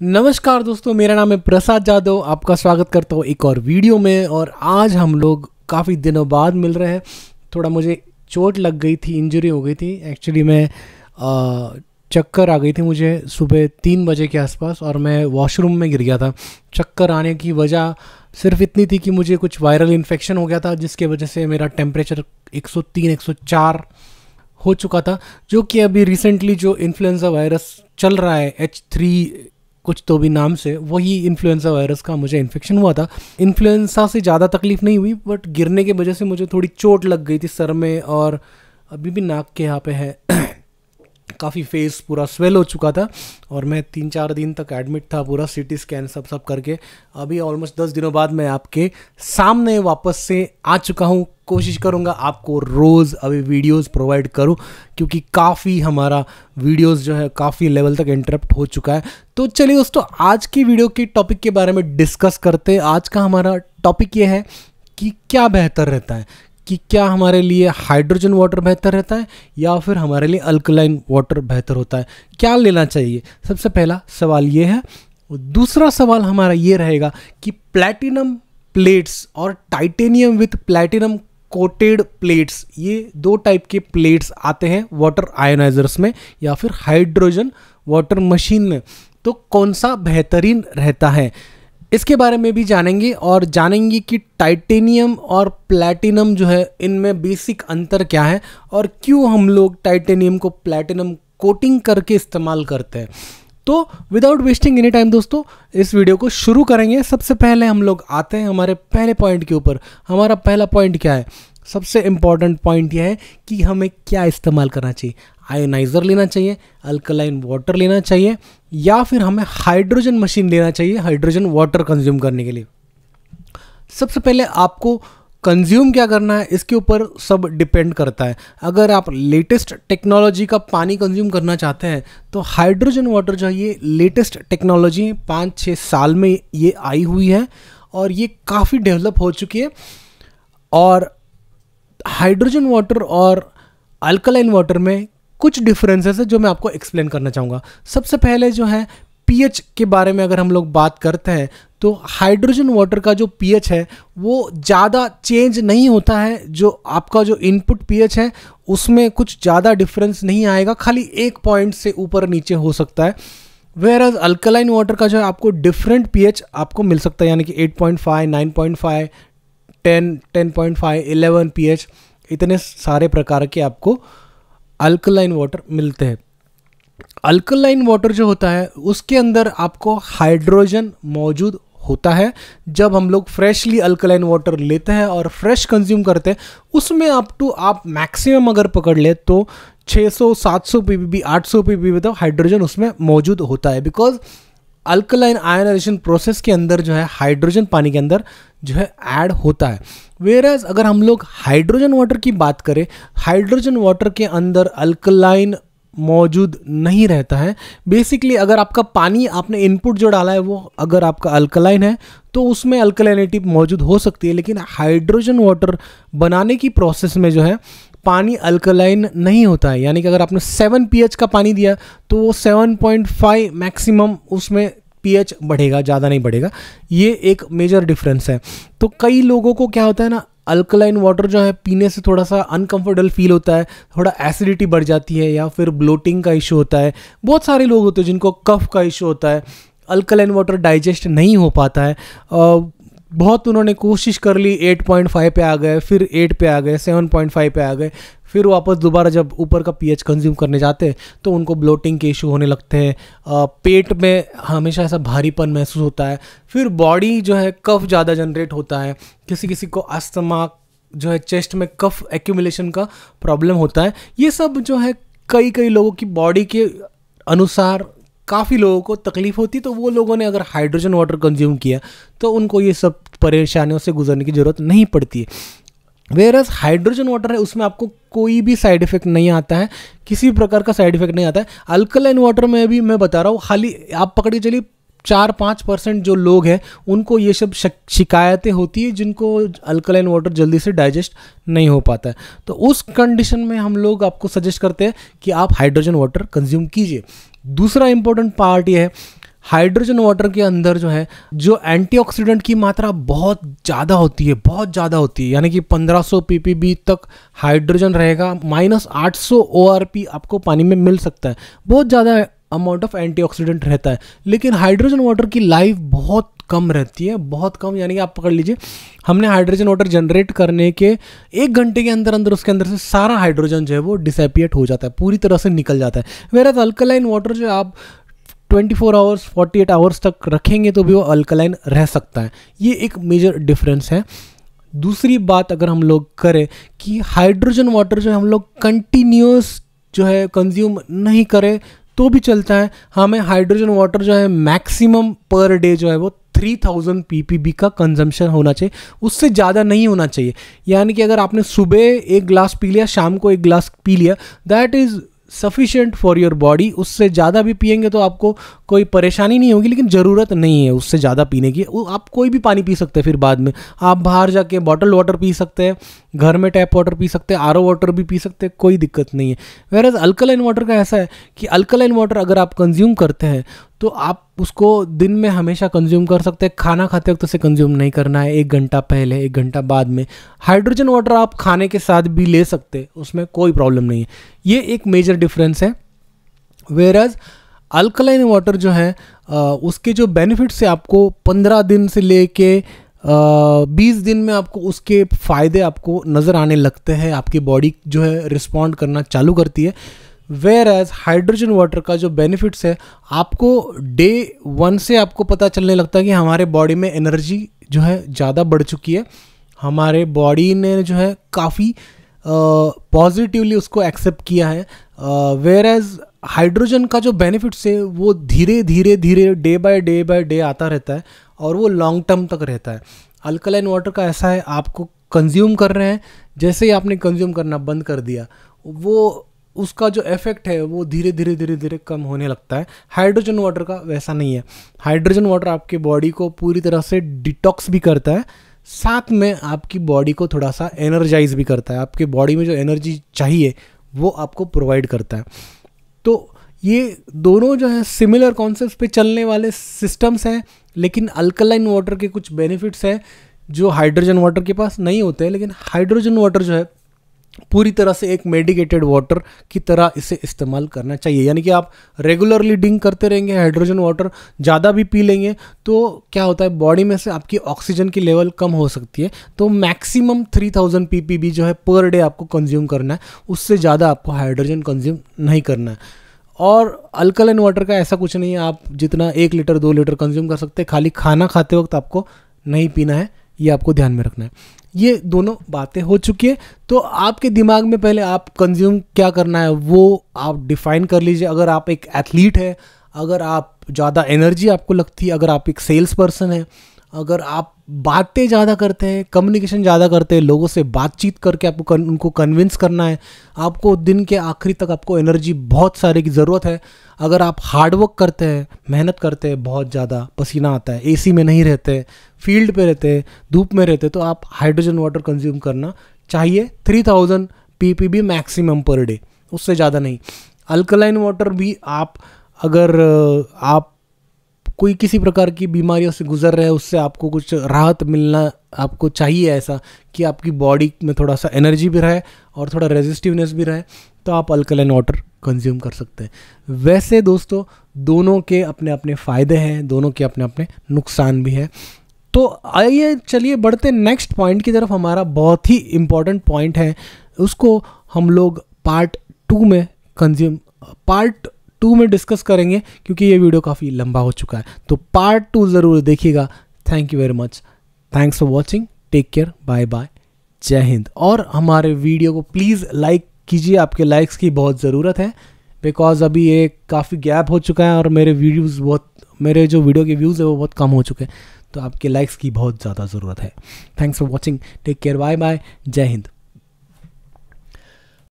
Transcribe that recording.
नमस्कार दोस्तों, मेरा नाम है प्रसाद जादव। आपका स्वागत करता हूँ एक और वीडियो में। और आज हम लोग काफ़ी दिनों बाद मिल रहे हैं। थोड़ा मुझे चोट लग गई थी, इंजरी हो गई थी। एक्चुअली मैं चक्कर आ गई थी मुझे सुबह 3 बजे के आसपास, और मैं वॉशरूम में गिर गया था। चक्कर आने की वजह सिर्फ इतनी थी कि मुझे कुछ वायरल इन्फेक्शन हो गया था, जिसके वजह से मेरा टेम्परेचर 103-104 हो चुका था। जो कि अभी रिसेंटली जो इन्फ्लुएंजा वायरस चल रहा है H3 कुछ तो भी नाम से, वही इन्फ्लुएंजा वायरस का मुझे इन्फेक्शन हुआ था। इन्फ्लुएंजा से ज़्यादा तकलीफ नहीं हुई, बट गिरने की वजह से मुझे थोड़ी चोट लग गई थी सर में, और अभी भी नाक के यहाँ पे है। काफ़ी फेस पूरा स्वेल हो चुका था, और मैं 3-4 दिन तक एडमिट था, पूरा CT स्कैन सब करके। अभी ऑलमोस्ट 10 दिनों बाद मैं आपके सामने वापस से आ चुका हूँ। कोशिश करूँगा आपको रोज़ अभी वीडियोस प्रोवाइड करूँ, क्योंकि काफ़ी हमारा वीडियोस जो है काफ़ी लेवल तक इंटरप्ट हो चुका है। तो चलिए दोस्तों, आज की वीडियो के टॉपिक के बारे में डिस्कस करते हैं। आज का हमारा टॉपिक ये है कि क्या बेहतर रहता है, कि क्या हमारे लिए हाइड्रोजन वाटर बेहतर रहता है या फिर हमारे लिए अल्कलाइन वाटर बेहतर होता है, क्या लेना चाहिए। सबसे पहला सवाल ये है। दूसरा सवाल हमारा ये रहेगा कि प्लैटिनम प्लेट्स और titanium with platinum coated plates, ये 2 टाइप के प्लेट्स आते हैं वाटर आयोनाइजर्स में या फिर हाइड्रोजन वाटर मशीन में। तो कौन सा बेहतरीन रहता है, इसके बारे में भी जानेंगे। और जानेंगे कि टाइटेनियम और प्लैटिनम जो है, इनमें बेसिक अंतर क्या है और क्यों हम लोग टाइटेनियम को प्लैटिनम कोटिंग करके इस्तेमाल करते हैं। तो विदाउट वेस्टिंग एनी टाइम दोस्तों, इस वीडियो को शुरू करेंगे। सबसे पहले हम लोग आते हैं हमारे पहले पॉइंट के ऊपर। हमारा पहला पॉइंट क्या है? सबसे इम्पॉर्टेंट पॉइंट यह है कि हमें क्या इस्तेमाल करना चाहिए। आयोनाइज़र लेना चाहिए, अल्कलाइन वाटर लेना चाहिए, या फिर हमें हाइड्रोजन मशीन लेना चाहिए हाइड्रोजन वाटर कंज्यूम करने के लिए। सबसे पहले आपको कंज्यूम क्या करना है, इसके ऊपर सब डिपेंड करता है। अगर आप लेटेस्ट टेक्नोलॉजी का पानी कंज्यूम करना चाहते हैं तो हाइड्रोजन वाटर जो है, ये लेटेस्ट टेक्नोलॉजी 5-6 साल में ये आई हुई है और ये काफ़ी डेवलप हो चुकी है। और हाइड्रोजन वाटर और अल्कलाइन वाटर में कुछ डिफरेंसेस है जो मैं आपको एक्सप्लेन करना चाहूँगा। सबसे पहले जो है pH के बारे में अगर हम लोग बात करते हैं तो हाइड्रोजन वाटर का जो pH है वो ज़्यादा चेंज नहीं होता है। जो आपका जो इनपुट pH है उसमें कुछ ज़्यादा डिफरेंस नहीं आएगा, खाली 1 पॉइंट से ऊपर नीचे हो सकता है। वेयर अल्कलाइन वाटर का जो है आपको डिफरेंट pH आपको मिल सकता है, यानी कि 8.5, 9.5, 10, 10.5, 11 pH, इतने सारे प्रकार के आपको अल्कलाइन वाटर मिलते हैं। अल्कलाइन वाटर जो होता है उसके अंदर आपको हाइड्रोजन मौजूद होता है। जब हम लोग फ्रेशली अल्कलाइन वाटर लेते हैं और फ्रेश कंज्यूम करते हैं, उसमें आप मैक्सिमम अगर पकड़ ले तो 600, 700 ppb, 800 ppb तक हाइड्रोजन उसमें मौजूद होता है। बिकॉज अल्कलाइन आयनाइजेशन प्रोसेस के अंदर जो है हाइड्रोजन पानी के अंदर जो है ऐड होता है। वेयरएज अगर हम लोग हाइड्रोजन वाटर की बात करें, हाइड्रोजन वाटर के अंदर अल्कलाइन मौजूद नहीं रहता है। बेसिकली अगर आपका पानी आपने इनपुट जो डाला है वो अगर आपका अल्कलाइन है तो उसमें अल्कलाइनिटी मौजूद हो सकती है, लेकिन हाइड्रोजन वाटर बनाने की प्रोसेस में जो है पानी अल्कलाइन नहीं होता है। यानी कि अगर आपने 7 pH का पानी दिया तो वो 7.5 मैक्सिमम उसमें pH बढ़ेगा, ज़्यादा नहीं बढ़ेगा। ये एक मेजर डिफरेंस है। तो कई लोगों को क्या होता है ना, अल्कलाइन वाटर जो है पीने से थोड़ा सा अनकंफर्टेबल फील होता है, थोड़ा एसिडिटी बढ़ जाती है, या फिर ब्लोटिंग का इशू होता है। बहुत सारे लोग होते हैं जिनको कफ का इशू होता है, अल्कलाइन वाटर डाइजेस्ट नहीं हो पाता है। बहुत उन्होंने कोशिश कर ली, 8.5 पे आ गए, फिर 8 पे आ गए, 7.5 पे आ गए, फिर वापस दोबारा जब ऊपर का pH कंज्यूम करने जाते हैं तो उनको ब्लोटिंग के इशू होने लगते हैं। पेट में हमेशा ऐसा भारीपन महसूस होता है, फिर बॉडी जो है कफ ज़्यादा जनरेट होता है। किसी किसी को अस्थमा जो है, चेस्ट में कफ एक्यूमुलेशन का प्रॉब्लम होता है। ये सब जो है कई लोगों की बॉडी के अनुसार काफ़ी लोगों को तकलीफ होती है। तो वो लोगों ने अगर हाइड्रोजन वाटर कंज्यूम किया तो उनको ये सब परेशानियों से गुजरने की ज़रूरत नहीं पड़ती है। वेयरएज हाइड्रोजन वाटर है उसमें आपको कोई भी साइड इफेक्ट नहीं आता है, किसी भी प्रकार का साइड इफेक्ट नहीं आता है। अल्कलाइन वाटर में भी मैं बता रहा हूँ, खाली आप पकड़िए चलिए 4-5% जो लोग हैं उनको ये सब शिकायतें होती है, जिनको अल्कलाइन वाटर जल्दी से डाइजेस्ट नहीं हो पाता है। तो उस कंडीशन में हम लोग आपको सजेस्ट करते हैं कि आप हाइड्रोजन वाटर कंज्यूम कीजिए। दूसरा इंपॉर्टेंट पार्ट ये है, हाइड्रोजन वाटर के अंदर जो है जो एंटीऑक्सीडेंट की मात्रा बहुत ज़्यादा होती है, बहुत ज़्यादा होती है, यानी कि 1500 ppb तक हाइड्रोजन रहेगा, -800 ORP आपको पानी में मिल सकता है, बहुत ज़्यादा अमाउंट ऑफ एंटीऑक्सीडेंट रहता है। लेकिन हाइड्रोजन वाटर की लाइफ बहुत कम रहती है, बहुत कम, यानी कि आप पकड़ लीजिए हमने हाइड्रोजन वाटर जनरेट करने के 1 घंटे के अंदर अंदर उसके अंदर से सारा हाइड्रोजन जो है वो डिसएपिएट हो जाता है, पूरी तरह से निकल जाता है। वेयर अल्कलाइन वाटर जो आप 24 आवर्स 48 आवर्स तक रखेंगे तो भी वो अल्कलाइन रह सकता है। ये एक मेजर डिफरेंस है। दूसरी बात अगर हम लोग करें कि हाइड्रोजन वाटर जो है हम लोग कंटिन्यूस जो है कंज्यूम नहीं करें तो भी चलता है। हमें हाइड्रोजन वाटर जो है मैक्सिमम पर डे जो है वो 3000 ppb का कंजम्पशन होना चाहिए, उससे ज़्यादा नहीं होना चाहिए। यानी कि अगर आपने सुबह 1 गिलास पी लिया, शाम को 1 गिलास पी लिया, that is sufficient for your body. उससे ज़्यादा भी पिएंगे तो आपको कोई परेशानी नहीं होगी, लेकिन ज़रूरत नहीं है उससे ज़्यादा पीने की। आप कोई भी पानी पी सकते हैं, फिर बाद में आप बाहर जाके बॉटल वाटर पी सकते हैं, घर में टैप वाटर पी सकते हैं, RO वाटर भी पी सकते हैं, कोई दिक्कत नहीं है। वेयर अल्कलाइन वाटर का ऐसा है कि अल्कलाइन वाटर अगर आप कंज्यूम करते हैं तो आप उसको दिन में हमेशा कंज्यूम कर सकते हैं, खाना खाते वक्त उसे कंज्यूम नहीं करना है, 1 घंटा पहले 1 घंटा बाद में। हाइड्रोजन वाटर आप खाने के साथ भी ले सकते हैं, उसमें कोई प्रॉब्लम नहीं है। ये एक मेजर डिफरेंस है। वेयरएज अल्कलाइन वाटर जो है उसके जो बेनिफिट्स है आपको 15 दिन से लेके 20 दिन में आपको उसके फ़ायदे आपको नज़र आने लगते हैं, आपकी बॉडी जो है रिस्पॉन्ड करना चालू करती है। वेयर एज हाइड्रोजन वाटर का जो बेनिफिट्स है आपको डे 1 से आपको पता चलने लगता है कि हमारे बॉडी में एनर्जी जो है ज़्यादा बढ़ चुकी है, हमारे बॉडी ने जो है काफ़ी पॉजिटिवली उसको एक्सेप्ट किया है। वेयर एज हाइड्रोजन का जो बेनिफिट्स है वो धीरे धीरे धीरे डे बाय डे आता रहता है और वो लॉन्ग टर्म तक रहता है। अल्कलाइन वाटर का ऐसा है, आपको कंज्यूम कर रहे हैं, जैसे ही आपने कंज्यूम करना बंद कर दिया वो उसका जो इफेक्ट है वो धीरे धीरे कम होने लगता है। हाइड्रोजन वाटर का वैसा नहीं है। हाइड्रोजन वाटर आपके बॉडी को पूरी तरह से डिटॉक्स भी करता है, साथ में आपकी बॉडी को थोड़ा सा एनर्जाइज भी करता है, आपके बॉडी में जो एनर्जी चाहिए वो आपको प्रोवाइड करता है। तो ये दोनों जो है सिमिलर कॉन्सेप्ट पे चलने वाले सिस्टम्स हैं, लेकिन अल्कलाइन वाटर के कुछ बेनिफिट्स हैं जो हाइड्रोजन वाटर के पास नहीं होते हैं। लेकिन हाइड्रोजन वाटर जो है पूरी तरह से एक मेडिकेटेड वाटर की तरह इसे इस्तेमाल करना चाहिए। यानी कि आप रेगुलरली ड्रिंक करते रहेंगे हाइड्रोजन वाटर, ज़्यादा भी पी लेंगे तो क्या होता है बॉडी में से आपकी ऑक्सीजन की लेवल कम हो सकती है। तो मैक्सिमम 3000 ppb जो है पर डे आपको कंज्यूम करना है, उससे ज़्यादा आपको हाइड्रोजन कंज्यूम नहीं करना है। और अल्कलाइन वाटर का ऐसा कुछ नहीं है, आप जितना 1 लीटर 2 लीटर कंज्यूम कर सकते हैं, खाली खाना खाते वक्त आपको नहीं पीना है, ये आपको ध्यान में रखना है। ये दोनों बातें हो चुकी है, तो आपके दिमाग में पहले आप कंज्यूम क्या करना है वो आप डिफाइन कर लीजिए। अगर आप एक एथलीट है, अगर आप ज़्यादा एनर्जी आपको लगती है, अगर आप एक सेल्स पर्सन है, अगर आप बातें ज़्यादा करते हैं, कम्युनिकेशन ज़्यादा करते हैं, लोगों से बातचीत करके आपको उनको कन्विंस करना है, आपको दिन के आखिरी तक आपको एनर्जी बहुत सारे की ज़रूरत है, अगर आप हार्डवर्क करते हैं, मेहनत करते हैं, बहुत ज़्यादा पसीना आता है, एसी में नहीं रहते, फील्ड पे रहते, धूप में रहते, तो आप हाइड्रोजन वाटर कंज्यूम करना चाहिए। 3000 ppb मैक्सिमम पर डे, उससे ज़्यादा नहीं। अल्कलाइन वाटर भी आप अगर आप कोई किसी प्रकार की बीमारियों से गुजर रहे हैं, उससे आपको कुछ राहत मिलना आपको चाहिए, ऐसा कि आपकी बॉडी में थोड़ा सा एनर्जी भी रहे और थोड़ा रेजिस्टिवनेस भी रहे, तो आप अल्कलाइन वाटर कंज्यूम कर सकते हैं। वैसे दोस्तों दोनों के अपने अपने फ़ायदे हैं, दोनों के अपने अपने नुकसान भी हैं। तो आइए चलिए बढ़ते नेक्स्ट पॉइंट की तरफ। हमारा बहुत ही इम्पॉर्टेंट पॉइंट है, उसको हम लोग पार्ट 2 में डिस्कस करेंगे, क्योंकि ये वीडियो काफ़ी लंबा हो चुका है। तो पार्ट 2 ज़रूर देखिएगा। Thank you very much, thanks for watching, take care, bye bye, जय हिंद। और हमारे वीडियो को प्लीज़ लाइक कीजिए, आपके लाइक्स की बहुत ज़रूरत है, बिकॉज अभी ये काफ़ी गैप हो चुका है और मेरे जो वीडियो के व्यूज़ है वो बहुत कम हो चुके हैं, तो आपके लाइक्स की बहुत ज़्यादा ज़रूरत है। Thanks for watching, take care, bye bye, जय हिंद।